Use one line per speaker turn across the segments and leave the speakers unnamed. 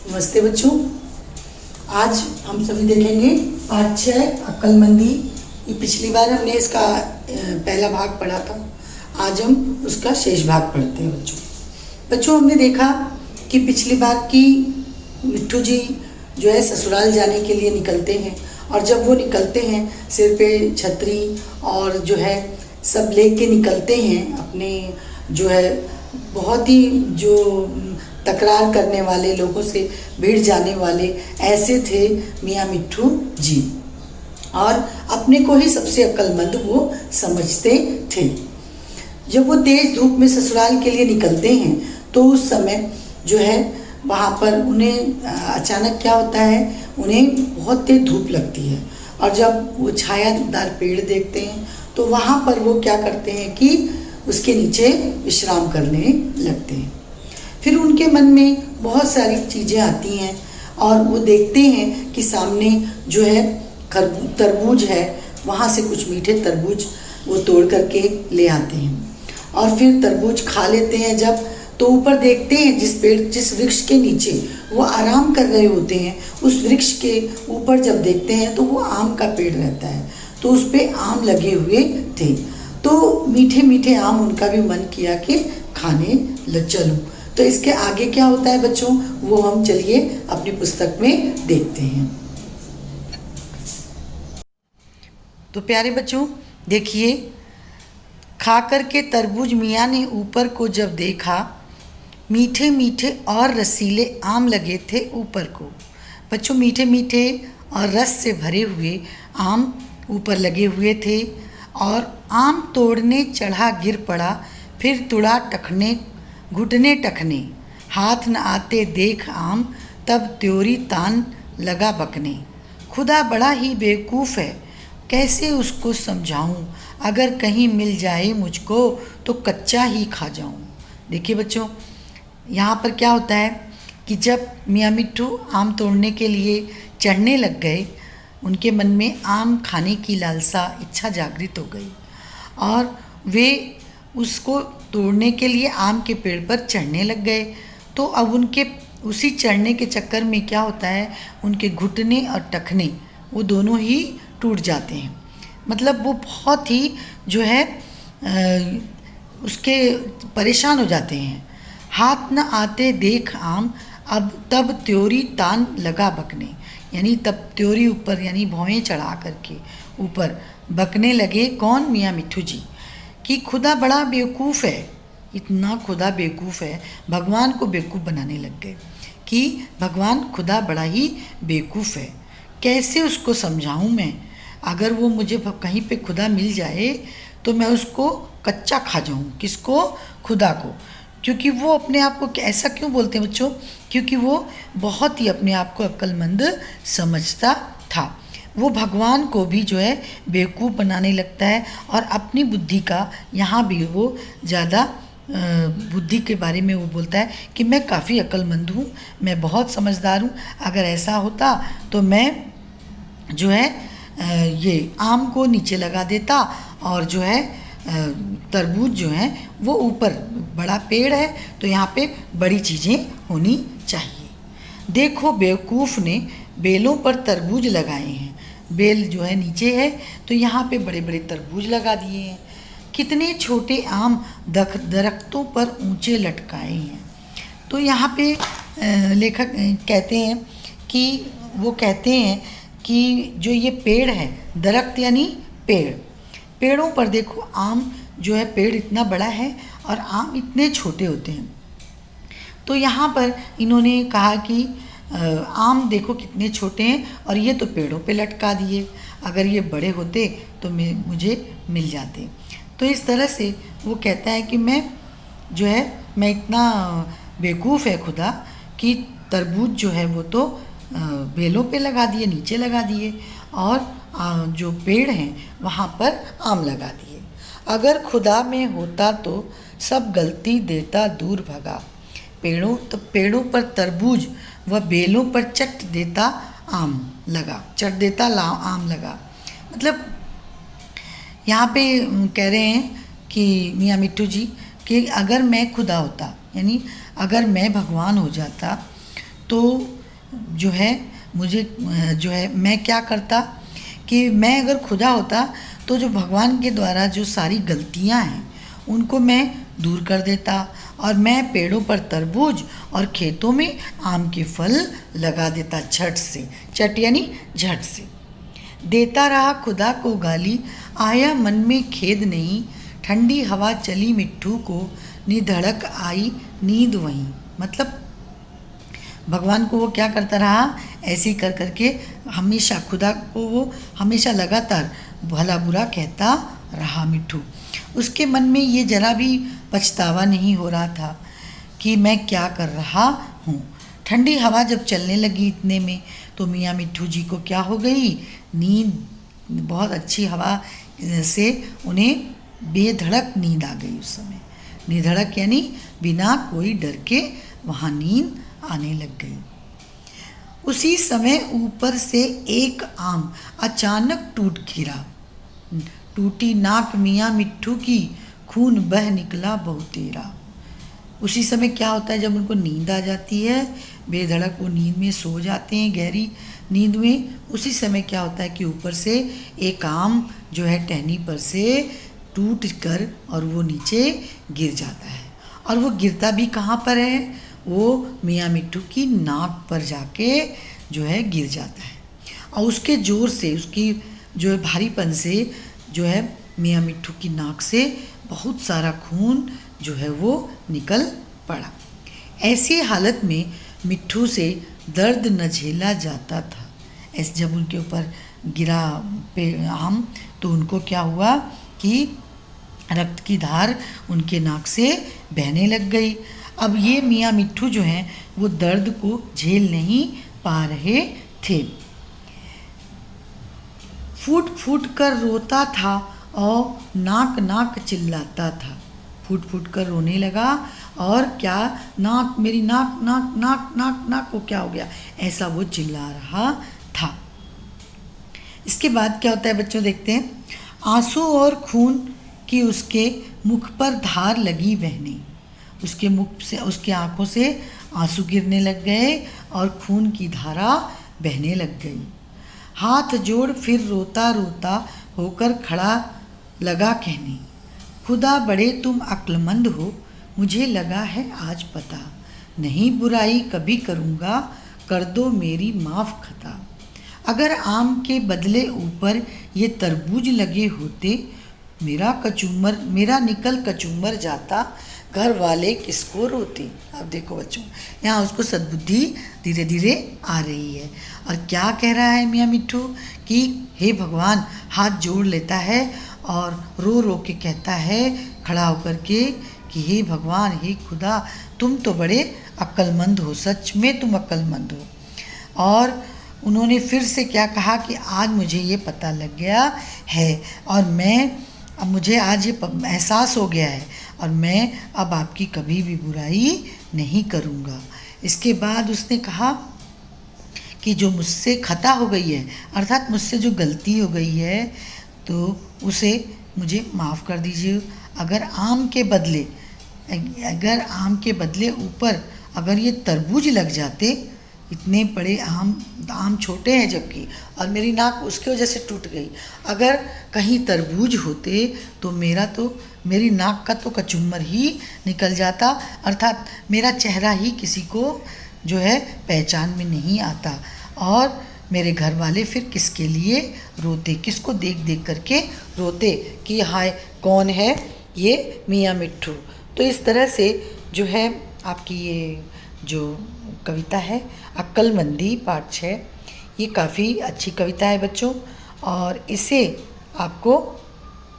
नमस्ते बच्चों। आज हम सभी देखेंगे पाठ 6 अक्लमंदी। ये पिछली बार हमने इसका पहला भाग पढ़ा था। आज हम उसका शेष भाग पढ़ते हैं बच्चों। हमने देखा कि पिछली बार की मिट्ठू जी जो है ससुराल जाने के लिए निकलते हैं, और जब वो निकलते हैं सिर पे छतरी और जो है सब लेके निकलते हैं अपने जो है बहुत ही जो तकरार करने वाले लोगों से भिड़ जाने वाले ऐसे थे मियाँ मिट्ठू जी, और अपने को ही सबसे अक्लमंद वो समझते थे। जब वो तेज धूप में ससुराल के लिए निकलते हैं तो उस समय जो है वहाँ पर उन्हें अचानक क्या होता है, उन्हें बहुत तेज धूप लगती है, और जब वो छायादार पेड़ देखते हैं तो वहाँ पर वो क्या करते हैं कि उसके नीचे विश्राम करने लगते हैं। फिर उनके मन में बहुत सारी चीज़ें आती हैं और वो देखते हैं कि सामने जो है तरबूज है, वहाँ से कुछ मीठे तरबूज वो तोड़ करके ले आते हैं और फिर तरबूज खा लेते हैं। जब तो ऊपर देखते हैं जिस वृक्ष के नीचे वो आराम कर रहे होते हैं, उस वृक्ष के ऊपर जब देखते हैं तो वो आम का पेड़ रहता है, तो उस पर आम लगे हुए थे। तो मीठे मीठे आम उनका भी मन किया कि खाने चलूं। तो इसके आगे क्या होता है बच्चों, वो हम चलिए अपनी पुस्तक में देखते हैं। तो प्यारे बच्चों देखिए, खा कर के तरबूज मियाँ ने ऊपर को जब देखा, मीठे मीठे और रसीले आम लगे थे ऊपर को। बच्चों मिठे मीठे और रस से भरे हुए आम ऊपर लगे हुए थे, और आम तोड़ने चढ़ा गिर पड़ा, फिर तुड़ा टखने घुटने टखने, हाथ न आते देख आम, तब त्योरी तान लगा बकने। खुदा बड़ा ही बेवकूफ़ है, कैसे उसको समझाऊं, अगर कहीं मिल जाए मुझको तो कच्चा ही खा जाऊं। देखिए बच्चों, यहाँ पर क्या होता है कि जब मियाँ मिट्ठू आम तोड़ने के लिए चढ़ने लग गए, उनके मन में आम खाने की लालसा इच्छा जागृत हो गई, और वे उसको तोड़ने के लिए आम के पेड़ पर चढ़ने लग गए। तो अब उनके उसी चढ़ने के चक्कर में क्या होता है, उनके घुटने और टखने वो दोनों ही टूट जाते हैं। मतलब वो बहुत ही जो है उसके परेशान हो जाते हैं। हाथ न आते देख आम, अब तब त्योरी तान लगा बकने, यानी तब त्योरी ऊपर यानी भौएं चढ़ा करके ऊपर बकने लगे। कौन? मियाँ मिट्ठू जी, कि खुदा बड़ा बेवकूफ़ है, इतना खुदा बेवकूफ़ है, भगवान को बेवकूफ़ बनाने लग गए कि भगवान खुदा बड़ा ही बेवकूफ़ है, कैसे उसको समझाऊं मैं, अगर वो मुझे कहीं पे खुदा मिल जाए तो मैं उसको कच्चा खा जाऊं। किसको? खुदा को। क्योंकि वो अपने आप को ऐसा क्यों बोलते हैं बच्चों? क्योंकि वो बहुत ही अपने आप को अक्लमंद समझता था। वो भगवान को भी जो है बेवकूफ़ बनाने लगता है, और अपनी बुद्धि का यहाँ भी वो ज़्यादा बुद्धि के बारे में वो बोलता है कि मैं काफ़ी अक्लमंद हूँ, मैं बहुत समझदार हूँ, अगर ऐसा होता तो मैं जो है ये आम को नीचे लगा देता, और जो है तरबूज जो है वो ऊपर, बड़ा पेड़ है तो यहाँ पे बड़ी चीज़ें होनी चाहिए। देखो बेवकूफ़ ने बेलों पर तरबूज लगाए हैं, बेल जो है नीचे है तो यहाँ पे बड़े बड़े तरबूज लगा दिए हैं। कितने छोटे आम दरख्तों पर ऊंचे लटकाए हैं। तो यहाँ पे लेखक कहते हैं कि वो कहते हैं कि जो ये पेड़ है, दरख्त यानी पेड़ों पर देखो आम जो है, पेड़ इतना बड़ा है और आम इतने छोटे होते हैं। तो यहाँ पर इन्होंने कहा कि आम देखो कितने छोटे हैं, और ये तो पेड़ों पे लटका दिए, अगर ये बड़े होते तो मुझे मिल जाते। तो इस तरह से वो कहता है कि मैं इतना बेवकूफ़ है खुदा कि तरबूज जो है वो तो बेलों पे लगा दिए, नीचे लगा दिए, और जो पेड़ हैं वहाँ पर आम लगा दिए। अगर खुदा में होता तो सब गलती देता दूर भगा, पेड़ों पर तरबूज व बेलों पर चट देता आम लगा। मतलब यहाँ पे कह रहे हैं कि मियाँ मिट्ठू जी कि अगर मैं खुदा होता, यानी अगर मैं भगवान हो जाता तो जो है मुझे जो है मैं क्या करता कि मैं अगर खुदा होता तो जो भगवान के द्वारा जो सारी गलतियां हैं उनको मैं दूर कर देता और मैं पेड़ों पर तरबूज और खेतों में आम के फल लगा देता झट से। चट यानी झट से। देता रहा खुदा को गाली, आया मन में खेद नहीं, ठंडी हवा चली मिट्ठू को, निधड़क आई नींद वहीं। मतलब भगवान को वो क्या करता रहा, ऐसे ही कर करके हमेशा खुदा को वो हमेशा लगातार भला बुरा कहता रहा मिट्ठू। उसके मन में ये जरा भी पछतावा नहीं हो रहा था कि मैं क्या कर रहा हूँ। ठंडी हवा जब चलने लगी इतने में तो मियाँ मिट्ठू जी को क्या हो गई, नींद, बहुत अच्छी हवा से उन्हें बेधड़क नींद आ गई। उस समय निधड़क यानी बिना कोई डर के वहाँ नींद आने लग गई। उसी समय ऊपर से एक आम अचानक टूट गिरा, टूटी नाक मियाँ मिट्ठू की, खून बह निकला बहुतेरा। उसी समय क्या होता है, जब उनको नींद आ जाती है, बेधड़क वो नींद में सो जाते हैं, गहरी नींद में, उसी समय क्या होता है कि ऊपर से एक आम जो है टहनी पर से टूट कर और वो नीचे गिर जाता है। और वो गिरता भी कहाँ पर है, वो मियाँ मिट्ठू की नाक पर जाके जो है गिर जाता है। और उसके ज़ोर से, उसकी जो है भारीपन से जो है मियाँ मिट्ठू की नाक से बहुत सारा खून जो है वो निकल पड़ा। ऐसी हालत में मिट्ठू से दर्द न झेला जाता था। ऐसे जब उनके ऊपर गिरा आम तो उनको क्या हुआ कि रक्त की धार उनके नाक से बहने लग गई। अब ये मियाँ मिट्ठू जो हैं वो दर्द को झेल नहीं पा रहे थे। फूट फूट कर रोता था और नाक नाक चिल्लाता था। फूट फूट कर रोने लगा और क्या, नाक, मेरी नाक नाक नाक नाक नाक को क्या हो गया, ऐसा वो चिल्ला रहा था। इसके बाद क्या होता है बच्चों, देखते हैं। आंसू और खून की उसके मुख पर धार लगी बहने। उसके मुख से, उसकी आंखों से आंसू गिरने लग गए और खून की धारा बहने लग गई। हाथ जोड़ फिर रोता रोता होकर खड़ा लगा कहने, खुदा बड़े तुम अक्लमंद हो, मुझे लगा है आज पता, नहीं बुराई कभी करूँगा, कर दो मेरी माफ़ खता। अगर आम के बदले ऊपर ये तरबूज लगे होते, मेरा निकल कचूमर जाता, घर वाले किसको रोते। अब देखो बच्चों, यहाँ उसको सद्बुद्धि धीरे धीरे आ रही है। और क्या कह रहा है मियाँ मिट्ठू कि हे भगवान, हाथ जोड़ लेता है और रो रो के कहता है खड़ा होकर के कि हे भगवान, हे खुदा, तुम तो बड़े अक्लमंद हो, सच में तुम अक्लमंद हो। और उन्होंने फिर से क्या कहा कि आज मुझे ये पता लग गया है और अब मुझे आज ये एहसास हो गया है और मैं अब आपकी कभी भी बुराई नहीं करूँगा। इसके बाद उसने कहा कि जो मुझसे खता हो गई है, अर्थात मुझसे जो गलती हो गई है, तो उसे मुझे माफ़ कर दीजिए। अगर आम के बदले ऊपर अगर ये तरबूज लग जाते, इतने बड़े आम छोटे हैं जबकि, और मेरी नाक उसकी वजह से टूट गई, अगर कहीं तरबूज होते तो मेरी नाक का तो कचूमर ही निकल जाता, अर्थात मेरा चेहरा ही किसी को जो है पहचान में नहीं आता और मेरे घर वाले फिर किसके लिए रोते, किसको देख देख करके रोते कि हाय कौन है ये मियाँ मिट्ठू। तो इस तरह से जो है आपकी ये जो कविता है अक्लमंदी पाठ 6, ये काफ़ी अच्छी कविता है बच्चों, और इसे आपको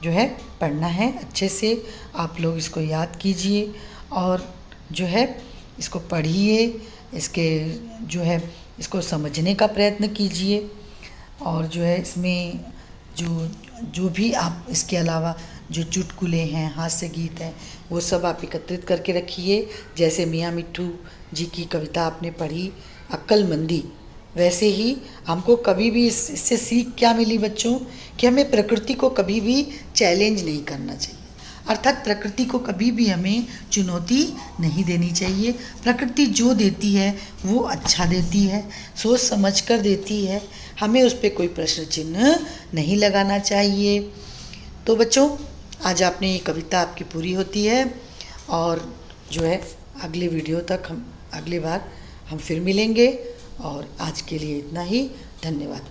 जो है पढ़ना है अच्छे से। आप लोग इसको याद कीजिए और जो है इसको पढ़िए, इसके जो है इसको समझने का प्रयत्न कीजिए, और जो है इसमें जो भी आप इसके अलावा जो चुटकुले हैं, हास्य गीत हैं, वो सब आप एकत्रित करके रखिए। जैसे मियाँ मिट्ठू जी की कविता आपने पढ़ी अक्लमंदी, वैसे ही हमको कभी भी इससे सीख क्या मिली बच्चों, कि हमें प्रकृति को कभी भी चैलेंज नहीं करना चाहिए। अर्थात प्रकृति को कभी भी हमें चुनौती नहीं देनी चाहिए। प्रकृति जो देती है वो अच्छा देती है, सोच समझ कर देती है, हमें उस पर कोई प्रश्न चिन्ह नहीं लगाना चाहिए। तो बच्चों, आज आपने ये कविता आपकी पूरी होती है, और जो है अगले वीडियो तक अगली बार हम फिर मिलेंगे। और आज के लिए इतना ही। धन्यवाद।